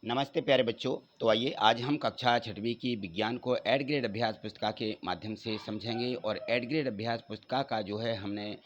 नमस्ते प्यारे बच्चों। तो आइए आज हम कक्षा छठवीं की विज्ञान को एड ग्रेड अभ्यास पुस्तिका के माध्यम से समझेंगे। और एड ग्रेड अभ्यास पुस्तिका का जो है हमने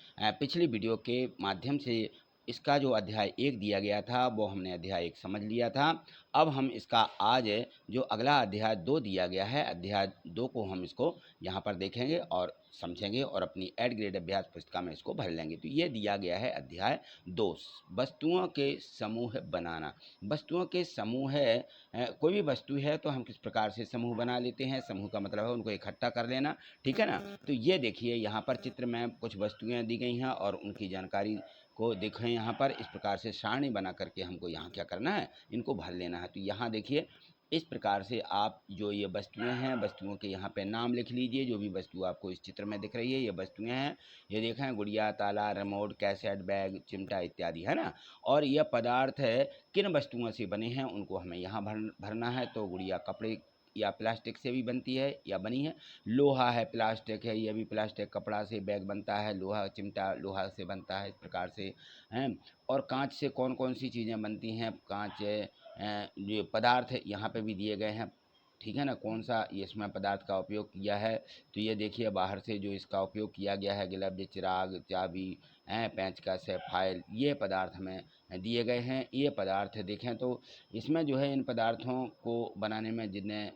पिछली वीडियो के माध्यम से इसका जो अध्याय 1 दिया गया था वो हमने अध्याय 1 समझ लिया था। अब हम इसका आज जो अगला अध्याय 2 दिया गया है, अध्याय 2 को हम इसको यहाँ पर देखेंगे और समझेंगे और अपनी एड ग्रेड अभ्यास पुस्तिका में इसको भर लेंगे। तो ये दिया गया है अध्याय 2, वस्तुओं के समूह बनाना। वस्तुओं के समूह है, कोई भी वस्तु है तो हम किस प्रकार से समूह बना लेते हैं। समूह का मतलब है उनको इकट्ठा कर लेना, ठीक है ना। तो ये देखिए यहाँ पर चित्र में कुछ वस्तुएं दी गई हैं और उनकी जानकारी को देखें। यहाँ पर इस प्रकार से सारणी बना करके हमको यहाँ क्या करना है, इनको भर लेना है। तो यहाँ देखिए इस प्रकार से आप जो ये वस्तुएं हैं, वस्तुओं के यहाँ पे नाम लिख लीजिए। जो भी वस्तु आपको इस चित्र में दिख रही है ये वस्तुएं हैं। ये देखें, गुड़िया, ताला, रिमोट, कैसेट, बैग, चिमटा इत्यादि, है ना। और यह पदार्थ है किन वस्तुओं से बने हैं उनको हमें यहाँ भरना है। तो गुड़िया कपड़े या प्लास्टिक से भी बनती है या बनी है। लोहा है, प्लास्टिक है, यह भी प्लास्टिक। कपड़ा से बैग बनता है, लोहा चिमटा लोहा से बनता है, इस प्रकार से हैं। और कांच से कौन कौन सी चीज़ें बनती हैं, कांच जो पदार्थ यहाँ पे भी दिए गए हैं, ठीक है ना। कौन सा ये इसमें पदार्थ का उपयोग किया है, तो ये देखिए बाहर से जो इसका उपयोग किया गया है, ग्लव्स, चिराग, चाबी, पेंचकस है, फाइल, ये पदार्थ हमें दिए गए हैं। ये पदार्थ देखें तो इसमें जो है इन पदार्थों को बनाने में जितने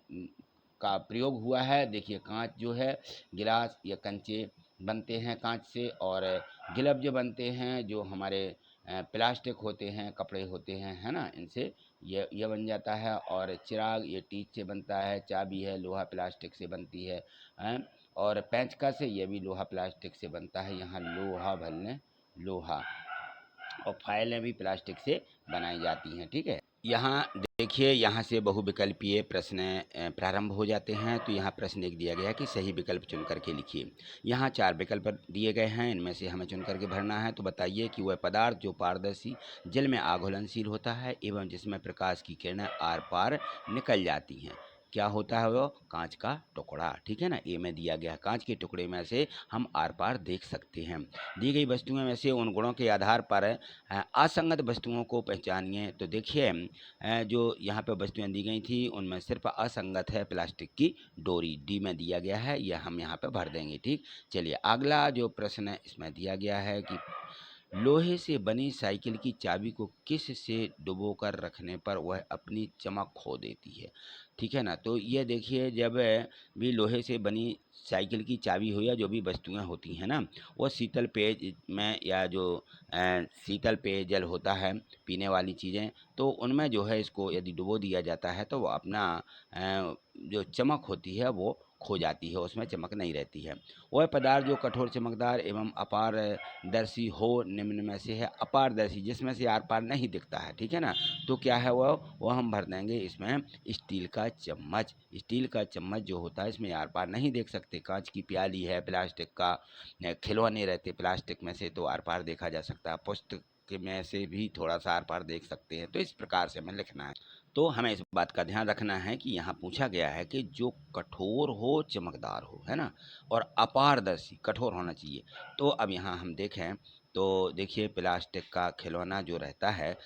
का प्रयोग हुआ है, देखिए कांच जो है, गिलास या कंचे बनते हैं कांच से। और ग्लव्स जो बनते हैं जो हमारे प्लास्टिक होते हैं, कपड़े होते हैं, है ना, इनसे ये बन जाता है। और चिराग ये टीच से बनता है। चाबी है, लोहा प्लास्टिक से बनती है, हैं? और पेंचकस से ये भी लोहा प्लास्टिक से बनता है। यहाँ लोहा भरने लोहा। और फाइलें भी प्लास्टिक से बनाई जाती हैं, ठीक है। यहाँ देखिए यहाँ से बहुविकल्पीय प्रश्न प्रारंभ हो जाते हैं। तो यहाँ प्रश्न एक दिया गया है कि सही विकल्प चुन करके लिखिए। यहाँ 4 विकल्प दिए गए हैं, इनमें से हमें चुन करके भरना है। तो बताइए कि वह पदार्थ जो पारदर्शी जल में आघूलनशील होता है एवं जिसमें प्रकाश की किरणें आर पार निकल जाती हैं, क्या होता है वो? कांच का टुकड़ा, ठीक है ना। ए में दिया गया कांच के टुकड़े में से हम आर पार देख सकते हैं। दी गई वस्तुओं में से उन गुणों के आधार पर असंगत वस्तुओं को पहचानिए। तो देखिए जो यहाँ पे वस्तुएं दी गई थी उनमें सिर्फ असंगत है प्लास्टिक की डोरी, डी में दिया गया है, यह हम यहाँ पे भर देंगे, ठीक। चलिए अगला जो प्रश्न है इसमें दिया गया है कि लोहे से बनी साइकिल की चाबी को किस से डुबोकर रखने पर वह अपनी चमक खो देती है, ठीक है ना। तो ये देखिए जब भी लोहे से बनी साइकिल की चाबी हो या जो भी वस्तुएं होती हैं ना, वो शीतल पेय में या जो शीतल पेयजल होता है, पीने वाली चीज़ें, तो उनमें जो है इसको यदि डुबो दिया जाता है तो वो अपना जो चमक होती है वो खो जाती है, उसमें चमक नहीं रहती है। वह पदार्थ जो कठोर, चमकदार एवं अपारदर्शी हो निम्न में से है। अपारदर्शी जिसमें से आर पार नहीं दिखता है, ठीक है ना। तो क्या है वो हम भर देंगे इसमें स्टील का चम्मच। स्टील का चम्मच जो होता है इसमें आर पार नहीं देख सकते। कांच की प्याली है, प्लास्टिक का खिलौने रहते प्लास्टिक में से तो आर पार देखा जा सकता है। पुस्तक में से भी थोड़ा सा आर पार देख सकते हैं। तो इस प्रकार से हमें लिखना है। तो हमें इस बात का ध्यान रखना है कि यहाँ पूछा गया है कि जो कठोर हो, चमकदार हो, है ना, और अपारदर्शी, कठोर होना चाहिए। तो अब यहाँ हम देखें तो देखिए प्लास्टिक का खिलौना जो रहता है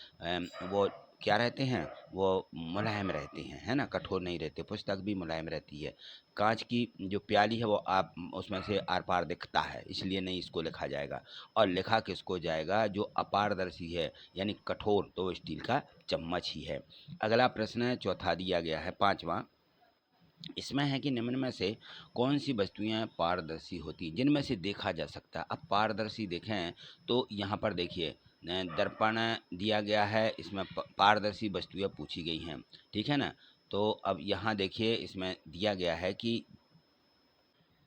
वो क्या रहते हैं, वो मुलायम रहते हैं, है ना, कठोर नहीं रहते। पुस्तक भी मुलायम रहती है। कांच की जो प्याली है वो आप उसमें से आर पार दिखता है, इसलिए नहीं इसको लिखा जाएगा। और लिखा किसको जाएगा? जो अपारदर्शी है यानी कठोर, तो वो स्टील का चम्मच ही है। अगला प्रश्न है, चौथा दिया गया है, 5वां। इसमें है कि निम्न में से कौन सी वस्तुएं पारदर्शी होती, जिनमें से देखा जा सकता है। अब पारदर्शी देखें तो यहाँ पर देखिए दर्पण दिया गया है, इसमें पारदर्शी वस्तुएं पूछी गई हैं, ठीक है ना। तो अब यहाँ देखिए इसमें दिया गया है कि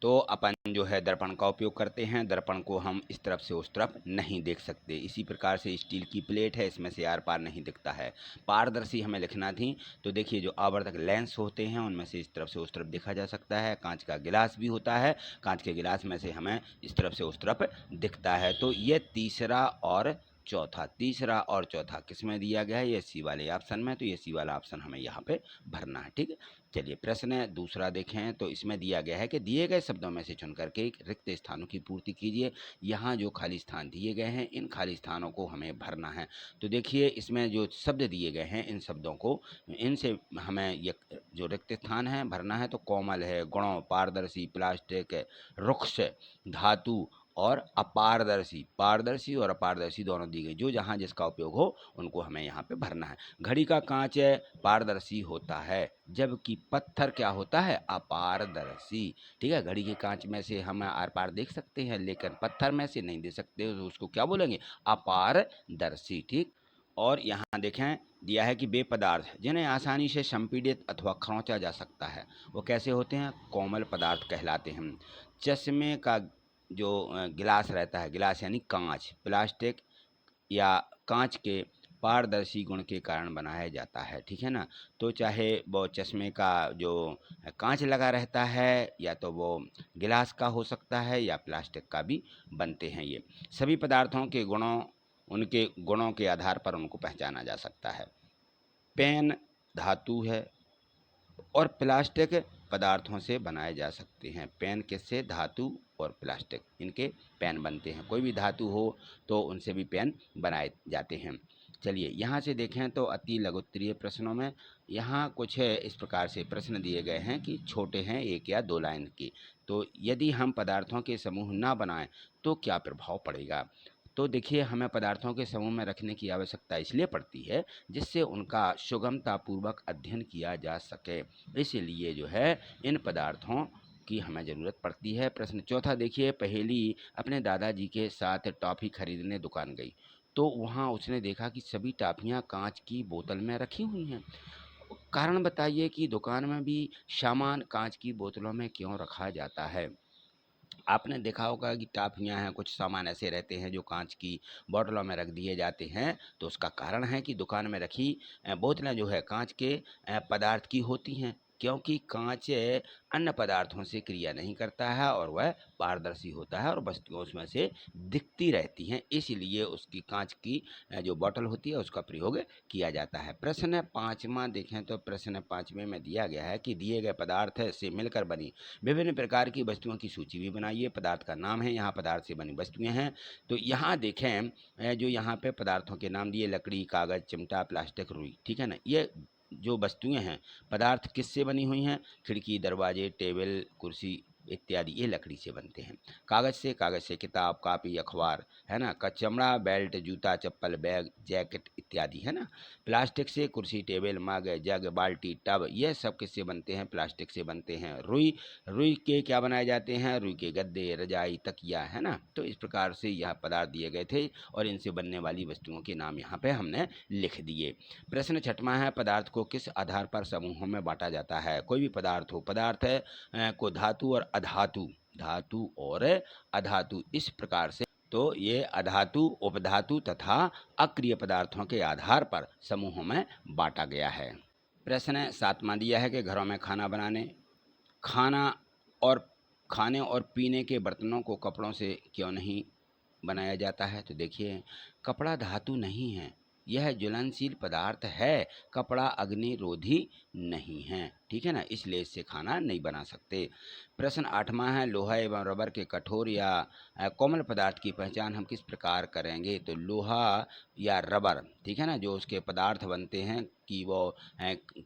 तो अपन जो है दर्पण का उपयोग करते हैं। दर्पण को हम इस तरफ से उस तरफ नहीं देख सकते। इसी प्रकार से स्टील की प्लेट है, इसमें से आर पार नहीं दिखता है। पारदर्शी हमें लिखना थी, तो देखिए जो आवर्धक लेंस होते हैं उनमें से इस तरफ से उस तरफ देखा जा सकता है। कांच का गिलास भी होता है, कांच के गिलास में से हमें इस तरफ से उस तरफ दिखता है। तो ये तीसरा और चौथा, तीसरा और चौथा किस में दिया गया है? ये सी वाले ऑप्शन में, तो ये सी वाला ऑप्शन हमें यहाँ पे भरना है। ठीक है, चलिए प्रश्न दूसरा देखें तो इसमें दिया गया है कि दिए गए शब्दों में से चुन करके रिक्त स्थानों की पूर्ति कीजिए। यहाँ जो खाली स्थान दिए गए हैं इन खाली स्थानों को हमें भरना है। तो देखिए इसमें जो शब्द दिए गए हैं इन शब्दों को, इनसे हमें ये जो रिक्त स्थान है भरना है। तो कोमल है, गुणों, पारदर्शी, प्लास्टिक, रुक्ष, धातु और अपारदर्शी। पारदर्शी और अपारदर्शी दोनों दी गई, जो जहाँ जिसका उपयोग हो उनको हमें यहाँ पे भरना है। घड़ी का कांच पारदर्शी होता है, जबकि पत्थर क्या होता है? अपारदर्शी। ठीक है, घड़ी के कांच में से हम आर पार देख सकते हैं, लेकिन पत्थर में से नहीं देख सकते, तो उसको क्या बोलेंगे? अपारदर्शी। ठीक, और यहाँ देखें दिया है कि वे पदार्थ जिन्हें आसानी से संपीड़ित अथवा खरोंचा जा सकता है वो कैसे होते हैं? कोमल पदार्थ कहलाते हैं। चश्मे का जो गिलास रहता है, गिलास यानी कांच, प्लास्टिक या कांच के पारदर्शी गुण के कारण बनाया जाता है। ठीक है ना, तो चाहे वो चश्मे का जो कांच लगा रहता है या तो वो गिलास का हो सकता है या प्लास्टिक का भी बनते हैं। ये सभी पदार्थों के गुणों, उनके गुणों के आधार पर उनको पहचाना जा सकता है। पेन धातु है और प्लास्टिक पदार्थों से बनाए जा सकते हैं। पेन किससे? धातु और प्लास्टिक, इनके पेन बनते हैं। कोई भी धातु हो तो उनसे भी पेन बनाए जाते हैं। चलिए यहाँ से देखें तो अति लघुत्तरीय प्रश्नों में यहाँ कुछ इस प्रकार से प्रश्न दिए गए हैं कि छोटे हैं, 1 या 2 लाइन की। तो यदि हम पदार्थों के समूह ना बनाएं तो क्या प्रभाव पड़ेगा? तो देखिए हमें पदार्थों के समूह में रखने की आवश्यकता इसलिए पड़ती है जिससे उनका सुगमतापूर्वक अध्ययन किया जा सके। इसीलिए जो है इन पदार्थों की हमें ज़रूरत पड़ती है। प्रश्न चौथा देखिए, पहेली अपने दादाजी के साथ टॉफ़ी खरीदने दुकान गई, तो वहाँ उसने देखा कि सभी टॉफ़ियाँ कांच की बोतल में रखी हुई हैं। कारण बताइए कि दुकान में भी सामान कांच की बोतलों में क्यों रखा जाता है? आपने देखा होगा कि टॉफ़ियाँ हैं, कुछ सामान ऐसे रहते हैं जो कांच की बोतलों में रख दिए जाते हैं। तो उसका कारण है कि दुकान में रखी बोतलें जो है कांच के पदार्थ की होती हैं, क्योंकि कांच अन्य पदार्थों से क्रिया नहीं करता है और वह पारदर्शी होता है और वस्तुएं उसमें से दिखती रहती हैं। इसीलिए उसकी कांच की जो बोतल होती है उसका प्रयोग किया जाता है। प्रश्न पाँचवा देखें तो प्रश्न पाँचवें में दिया गया है कि दिए गए पदार्थ से मिलकर बनी विभिन्न प्रकार की वस्तुओं की सूची भी बनाइए। पदार्थ का नाम है, यहाँ पदार्थ से बनी वस्तुएं हैं। तो यहाँ देखें जो यहाँ पे पदार्थों के नाम दिए, लकड़ी, कागज़, चिमटा, प्लास्टिक, रुई। ठीक है ना, ये जो वस्तुएं हैं पदार्थ किससे बनी हुई हैं? खिड़की, दरवाजे, टेबल, कुर्सी इत्यादि ये लकड़ी से बनते हैं। कागज़ से किताब, कापी, अखबार, है ना, का चमड़ा, बेल्ट, जूता, चप्पल, बैग, जैकेट इत्यादि, है ना। प्लास्टिक से कुर्सी, टेबल, मग, जग, बाल्टी, टब, ये सब किससे बनते हैं? प्लास्टिक से बनते हैं। रुई, रुई के क्या बनाए जाते हैं? रुई के गद्दे, रजाई, तकिया, है ना। तो इस प्रकार से यह पदार्थ दिए गए थे और इनसे बनने वाली वस्तुओं के नाम यहाँ पे हमने लिख दिए। प्रश्न छठवां है, पदार्थ को किस आधार पर समूहों में बांटा जाता है? कोई भी पदार्थ हो, पदार्थ को धातु और अधातु, धातु और अधातु इस प्रकार से, तो ये अधातु, उपधातु तथा अक्रिय पदार्थों के आधार पर समूहों में बांटा गया है। प्रश्न सातवां दिया है कि घरों में खाना बनाने, खाना और खाने और पीने के बर्तनों को कपड़ों से क्यों नहीं बनाया जाता है? तो देखिए कपड़ा धातु नहीं है, यह ज्वलनशील पदार्थ है। कपड़ा अग्निरोधी नहीं है, ठीक है ना, इसलिए इससे खाना नहीं बना सकते। प्रश्न आठवां है, लोहा एवं रबर के कठोर या कोमल पदार्थ की पहचान हम किस प्रकार करेंगे? तो लोहा या रबर, ठीक है ना, जो उसके पदार्थ बनते हैं कि वो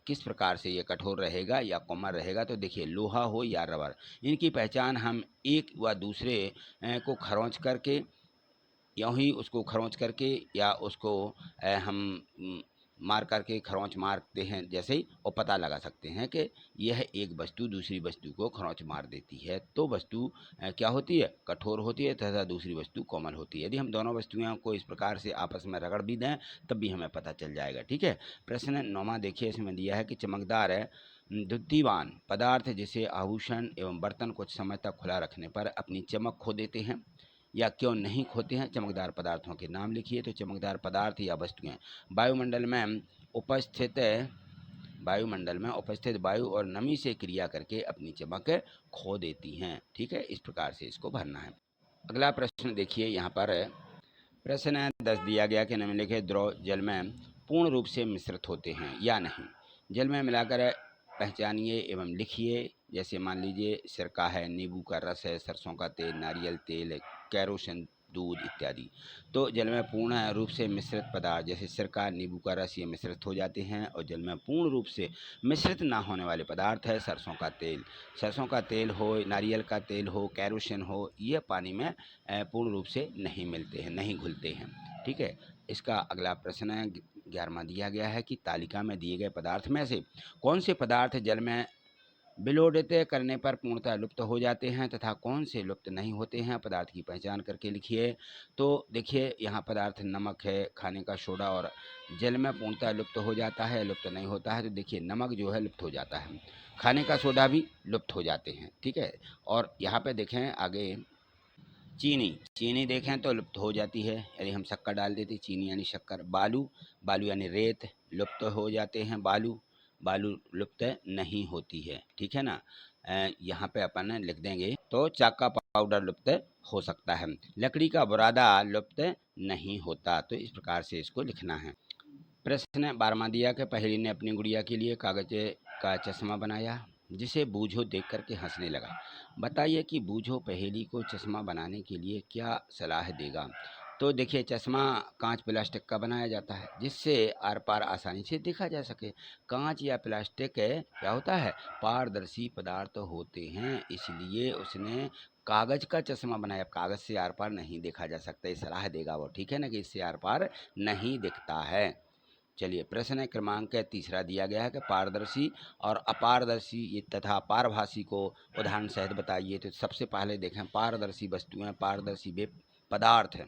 किस प्रकार से ये कठोर रहेगा या कोमल रहेगा। तो देखिए लोहा हो या रबर, इनकी पहचान हम एक व दूसरे को खरोंच करके, यूँ ही उसको खरोंच करके या उसको हम मार करके खरोंच मारते हैं जैसे ही, और पता लगा सकते हैं कि यह एक वस्तु दूसरी वस्तु को खरोंच मार देती है। तो वस्तु क्या होती है? कठोर होती है तथा दूसरी वस्तु कोमल होती है। यदि हम दोनों वस्तुओं को इस प्रकार से आपस में रगड़ भी दें तब भी हमें पता चल जाएगा। ठीक है, प्रश्न 9वां देखिए, इसमें दिया है कि चमकदार है द्युतिवान पदार्थ जिसे आभूषण एवं बर्तन कुछ समय तक खुला रखने पर अपनी चमक खो देते हैं या क्यों नहीं खोते हैं? चमकदार पदार्थों के नाम लिखिए। तो चमकदार पदार्थ या वस्तुएं वायुमंडल में उपस्थित वायु और नमी से क्रिया करके अपनी चमक खो देती हैं। ठीक है, इस प्रकार से इसको भरना है। अगला प्रश्न देखिए, यहाँ पर प्रश्न 10 दिया गया कि निम्नलिखित द्रव जल में पूर्ण रूप से मिश्रित होते हैं या नहीं। जल में मिलाकर पहचानिए एवं लिखिए। जैसे मान लीजिए सिरका है, नींबू का रस है, सरसों का तेल, नारियल तेल, कैरोसिन, दूध इत्यादि। तो जल में पूर्ण रूप से मिश्रित पदार्थ जैसे सिरका, नींबू का रस ये मिश्रित हो जाते हैं। और जल में पूर्ण रूप से मिश्रित ना होने वाले पदार्थ है सरसों का तेल। सरसों का तेल हो, नारियल का तेल हो, कैरोसिन हो, ये पानी में पूर्ण रूप से नहीं मिलते हैं, नहीं घुलते हैं। ठीक है। इसका अगला प्रश्न है 11वां दिया गया है कि तालिका में दिए गए पदार्थ में से कौन से पदार्थ जल में विलोड़ित करने पर पूर्णतः लुप्त हो जाते हैं तथा कौन से लुप्त नहीं होते हैं। पदार्थ की पहचान करके लिखिए। तो देखिए यहाँ पदार्थ नमक है, खाने का सोडा, और जल में पूर्णतः लुप्त हो जाता है, लुप्त नहीं होता है। तो देखिए नमक जो है लुप्त हो जाता है, खाने का सोडा भी लुप्त हो जाते हैं। ठीक है। और यहाँ पे देखें आगे चीनी, चीनी देखें तो लुप्त हो जाती है, यदि हम शक्कर डाल देते, चीनी यानी शक्कर। बालू, बालू यानी रेत, लुप्त हो जाते हैं बालू, बालू लुप्त नहीं होती है। ठीक है ना। यहाँ पे अपन लिख देंगे तो चाक का पाउडर लुप्त हो सकता है। लकड़ी का बुरादा लुप्त नहीं होता। तो इस प्रकार से इसको लिखना है। प्रश्न 12वां दिया कि पहेली ने अपनी गुड़िया के लिए कागज का चश्मा बनाया जिसे बूझो देख करके हंसने लगा। बताइए कि बूझो पहेली को चश्मा बनाने के लिए क्या सलाह देगा। तो देखिए चश्मा कांच प्लास्टिक का बनाया जाता है जिससे आर पार आसानी से देखा जा सके। कांच या प्लास्टिक क्या होता है, पारदर्शी पदार्थ होते हैं, इसलिए उसने कागज का चश्मा बनाया। कागज से आर पार नहीं देखा जा सकता, ये सलाह देगा वो। ठीक है ना, कि इससे आर पार नहीं दिखता है। चलिए प्रश्न क्रमांक 3 दिया गया है कि पारदर्शी और अपारदर्शी ये तथा पारभासी को उदाहरण सहित बताइए। तो सबसे पहले देखें पारदर्शी वस्तुएं, पारदर्शी वे पदार्थ है,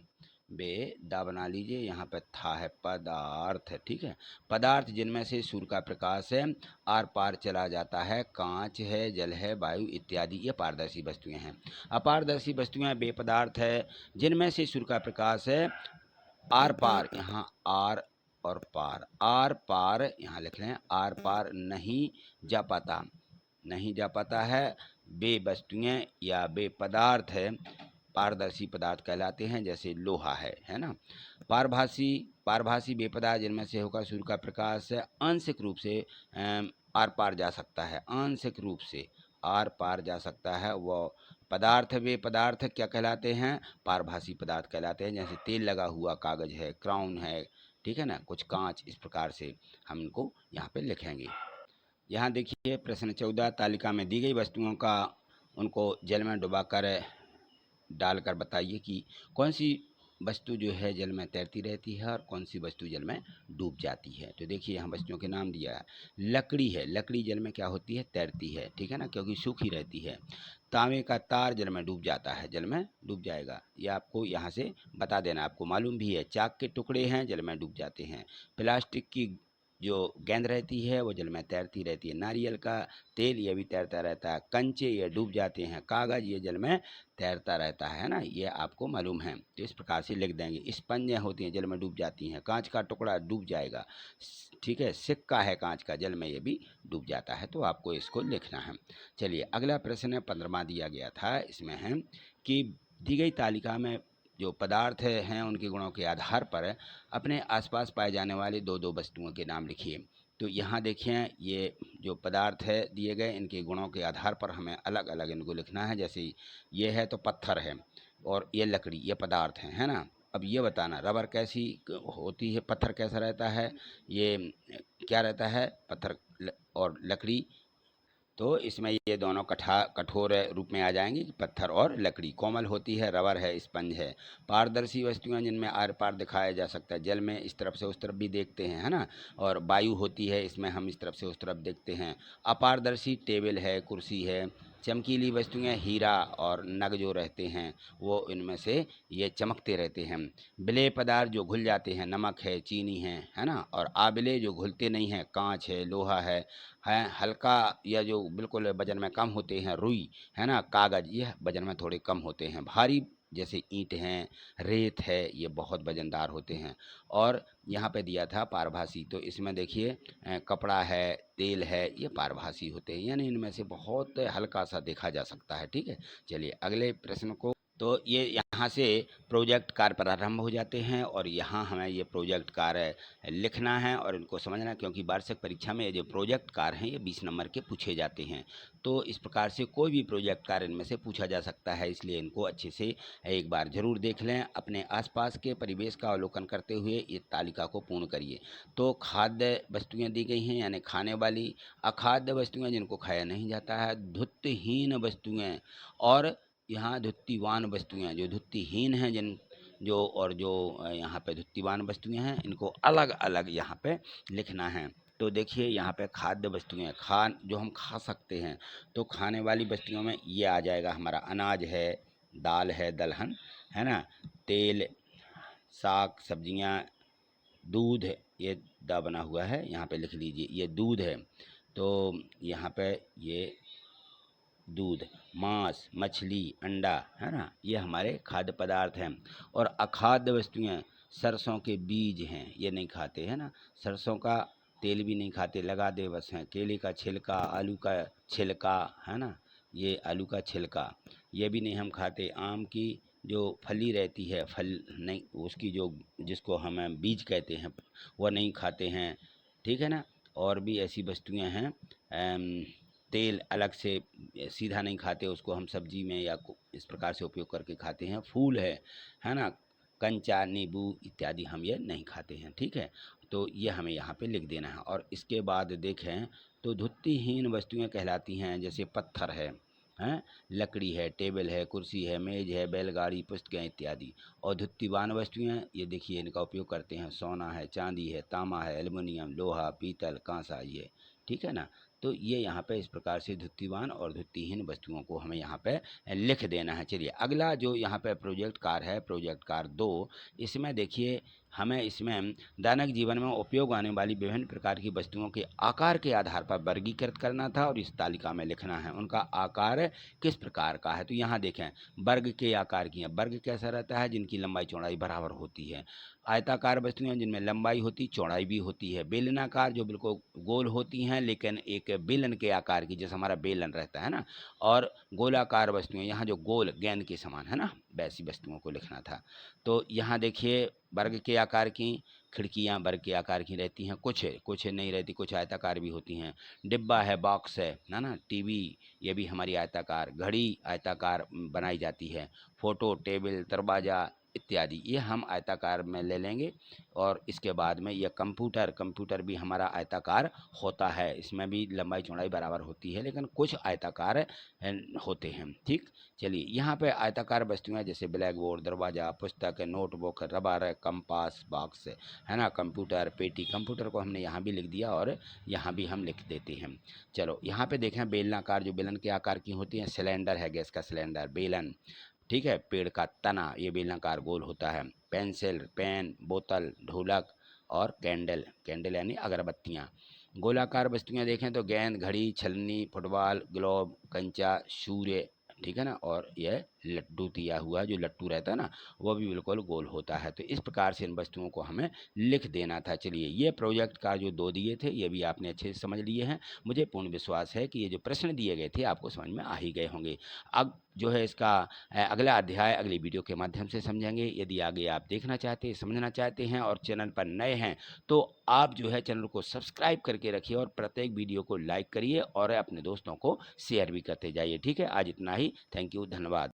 बे दा बना लीजिए, यहाँ पे था है पदार्थ। ठीक है। पदार्थ जिनमें से सूर्य का प्रकाश है आर पार चला जाता है, कांच है, जल है, वायु इत्यादि, ये पारदर्शी वस्तुएं हैं। अपारदर्शी वस्तुएं वे पदार्थ है जिनमें से सूर्य का प्रकाश है आर पार, यहाँ आर और पार, आर पार यहाँ लिख रहे हैं, आर पार नहीं जा पाता, नहीं जा पाता है। वे वस्तुएं या वे पदार्थ है पारदर्शी पदार्थ कहलाते हैं, जैसे लोहा है ना। पारभासी, पारभासी वे पदार्थ जिनमें से होकर सूर्य का प्रकाश आंशिक रूप से आर पार जा सकता है, आंशिक रूप से आर पार जा सकता है। वो पदार्थ, वे पदार्थ क्या कहलाते हैं, पारभासी पदार्थ कहलाते हैं। जैसे तेल लगा हुआ कागज है, क्राउन है, ठीक है ना, कुछ कांच, इस प्रकार से हम इनको यहाँ पे लिखेंगे। यहाँ देखिए प्रश्न 14 तालिका में दी गई वस्तुओं का उनको जल में डुबाकर डालकर बताइए कि कौन सी वस्तु जो है जल में तैरती रहती है और कौन सी वस्तु जल में डूब जाती है। तो देखिए यहाँ वस्तुओं के नाम दिया है। लकड़ी है, लकड़ी जल में क्या होती है, तैरती है। ठीक है ना, क्योंकि सूखी रहती है। तांबे का तार जल में डूब जाता है, जल में डूब जाएगा, ये आपको यहाँ से बता देना, आपको मालूम भी है। चाक के टुकड़े हैं जल में डूब जाते हैं। प्लास्टिक की जो गेंद रहती है वो जल में तैरती रहती है। नारियल का तेल ये भी तैरता रहता है। कंचे ये डूब जाते हैं। कागज़ ये जल में तैरता रहता है ना, ये आपको मालूम है। तो इस प्रकार से लिख देंगे। स्पंजें होती हैं जल में डूब जाती हैं। कांच का टुकड़ा डूब जाएगा। ठीक है। सिक्का है कांच का, जल में ये भी डूब जाता है। तो आपको इसको लिखना है। चलिए अगला प्रश्न 15वां दिया गया था, इसमें है कि दी गई तालिका में जो पदार्थ हैं उनके गुणों के आधार पर अपने आसपास पाए जाने वाले दो दो वस्तुओं के नाम लिखिए। तो यहाँ देखिए ये जो पदार्थ है दिए गए, इनके गुणों के आधार पर हमें अलग अलग इनको लिखना है। जैसे ये है तो पत्थर है, और ये लकड़ी, ये पदार्थ है ना। अब ये बताना रबर कैसी होती है, पत्थर कैसा रहता है, ये क्या रहता है, पत्थर और लकड़ी। तो इसमें ये दोनों कठोर रूप में आ जाएंगे कि पत्थर और लकड़ी। कोमल होती है, रबर है, स्पंज है। पारदर्शी वस्तुएं जिनमें आर पार दिखाया जा सकता है, जल में इस तरफ से उस तरफ भी देखते हैं, है ना। और वायु होती है, इसमें हम इस तरफ से उस तरफ देखते हैं। अपारदर्शी टेबल है, कुर्सी है। चमकीली वस्तुएं हीरा और नग जो रहते हैं वो इनमें से ये चमकते रहते हैं। विलेय पदार्थ जो घुल जाते हैं, नमक है, चीनी है ना। और आबिले जो घुलते नहीं हैं, कांच है, लोहा है। हल्का या जो बिल्कुल वजन में कम होते हैं, रुई है ना, कागज़, ये वजन में थोड़े कम होते हैं। भारी जैसे ईंट हैं, रेत है, ये बहुत वजनदार होते हैं। और यहाँ पे दिया था पारभासी, तो इसमें देखिए कपड़ा है, तेल है, ये पारभासी होते हैं, यानी इनमें से बहुत हल्का सा देखा जा सकता है। ठीक है। चलिए अगले प्रश्न को तो ये यहाँ से प्रोजेक्ट कार्य प्रारंभ हो जाते हैं और यहाँ हमें ये प्रोजेक्ट कार्य लिखना है और इनको समझना है, क्योंकि वार्षिक परीक्षा में ये जो प्रोजेक्ट कार्य हैं ये 20 नंबर के पूछे जाते हैं। तो इस प्रकार से कोई भी प्रोजेक्ट कार्य इनमें से पूछा जा सकता है, इसलिए इनको अच्छे से एक बार ज़रूर देख लें। अपने आसपास के परिवेश का अवलोकन करते हुए ये तालिका को पूर्ण करिए। तो खाद्य वस्तुएँ दी गई हैं, यानी खाने वाली, अखाद्य वस्तुएँ जिनको खाया नहीं जाता है, धुत्वहीन वस्तुएँ, और यहाँ धुत्तीवान वस्तुएँ, जो धुत्तीहीन हैं जिन जो और जो यहाँ पे धुत्तीवान वस्तुएँ हैं, इनको अलग अलग यहाँ पे लिखना है। तो देखिए यहाँ पे खाद्य वस्तुएँ जो हम खा सकते हैं, तो खाने वाली वस्तुओं में ये आ जाएगा हमारा अनाज है, दाल है, दलहन है ना, तेल, साग सब्जियाँ, दूध, ये द बना हुआ है यहाँ पे लिख लीजिए, ये दूध है। तो यहाँ पे ये दूध, मांस, मछली, अंडा, है ना, ये हमारे खाद्य पदार्थ हैं। और अखाद्य वस्तुएं सरसों के बीज हैं, ये नहीं खाते, है ना, सरसों का तेल भी नहीं खाते, लगा दे बस हैं, केले का छिलका, आलू का छिलका, है ना, ये आलू का छिलका ये भी नहीं हम खाते। आम की जो फली रहती है, फल नहीं, उसकी जो जिसको हम बीज कहते हैं, वह नहीं खाते हैं, ठीक है ना। और भी ऐसी वस्तुएं हैं, तेल अलग से सीधा नहीं खाते, उसको हम सब्जी में या इस प्रकार से उपयोग करके खाते हैं। फूल है ना, कंचा, नींबू इत्यादि हम ये नहीं खाते हैं, ठीक है। तो ये हमें यहाँ पे लिख देना है। और इसके बाद देखें तो धुत्तीहीन वस्तुएं कहलाती हैं, जैसे पत्थर है, लकड़ी है, टेबल है, कुर्सी है, मेज है, बैलगाड़ी, पुस्तकें इत्यादि। और धुत्तीवान वस्तुएं, ये देखिए इनका उपयोग करते हैं, सोना है, चांदी है, तांबा है, एल्युमिनियम, लोहा, पीतल, कांसा, ये ठीक है ना। तो ये यहाँ पे इस प्रकार से धुत्तीवान और धुत्तीहीन वस्तुओं को हमें यहाँ पे लिख देना है। चलिए अगला जो यहाँ पे प्रोजेक्ट कार्य है, प्रोजेक्ट कार्य 2, इसमें देखिए हमें इसमें दैनिक जीवन में उपयोग आने वाली विभिन्न प्रकार की वस्तुओं के आकार के आधार पर वर्गीकृत करना था और इस तालिका में लिखना है उनका आकार किस प्रकार का है। तो यहाँ देखें वर्ग के आकार की हैं। वर्ग कैसा रहता है, जिनकी लंबाई चौड़ाई बराबर होती है। आयताकार वस्तुएं जिनमें लंबाई होती चौड़ाई भी होती है। बेलनाकार जो बिल्कुल गोल होती हैं लेकिन एक बेलन के आकार की, जैसे हमारा बेलन रहता है ना। और गोलाकार वस्तुएं, यहाँ जो गोल गेंद के समान है ना, वैसी वस्तुओं को लिखना था। तो यहाँ देखिए वर्ग के आकार की खिड़कियाँ वर्ग के आकार की रहती हैं, कुछ नहीं रहती, कुछ आयताकार भी होती हैं। डिब्बा है, बॉक्स है ना, टीवी, ये भी हमारी आयताकार। घड़ी आयताकार बनाई जाती है। फोटो, टेबल, दरवाज़ा इत्यादि ये हम आयताकार में ले लेंगे। और इसके बाद में यह कंप्यूटर भी हमारा आयताकार होता है, इसमें भी लंबाई चौड़ाई बराबर होती है लेकिन कुछ आयताकार होते हैं, ठीक। चलिए यहाँ पे आयताकार वस्तुएं जैसे ब्लैक बोर्ड, दरवाज़ा, पुस्तक, नोटबुक, रबर, कंपास, बॉक्स, है ना, कंप्यूटर, पेटी, कंप्यूटर को हमने यहाँ भी लिख दिया और यहाँ भी हम लिख देते हैं। चलो यहाँ पे देखें बेलनाकार जो बेलन के आकार की होती हैं, सिलेंडर है, गैस का सिलेंडर, बेलन, ठीक है। पेड़ का तना ये बेलनाकार गोल होता है। पेंसिल, पेन, बोतल, ढोलक और कैंडल यानी अगरबत्तियाँ। गोलाकार वस्तुएं देखें तो गेंद, घड़ी, छलनी, फुटबॉल, ग्लोब, कंचा, सूर्य, ठीक है ना। और यह लड्डू दिया हुआ जो लट्टू रहता है ना, वो भी बिल्कुल गोल होता है। तो इस प्रकार से इन वस्तुओं को हमें लिख देना था। चलिए ये प्रोजेक्ट का जो 2 दिए थे ये भी आपने अच्छे से समझ लिए हैं। मुझे पूर्ण विश्वास है कि ये जो प्रश्न दिए गए थे आपको समझ में आ ही गए होंगे। अब जो है इसका अगला अध्याय अगली वीडियो के माध्यम से समझेंगे। यदि आगे आप देखना चाहते हैं, समझना चाहते हैं और चैनल पर नए हैं तो आप जो है चैनल को सब्सक्राइब करके रखिए और प्रत्येक वीडियो को लाइक करिए और अपने दोस्तों को शेयर भी करते जाइए, ठीक है। आज इतना ही। थैंक यू, धन्यवाद।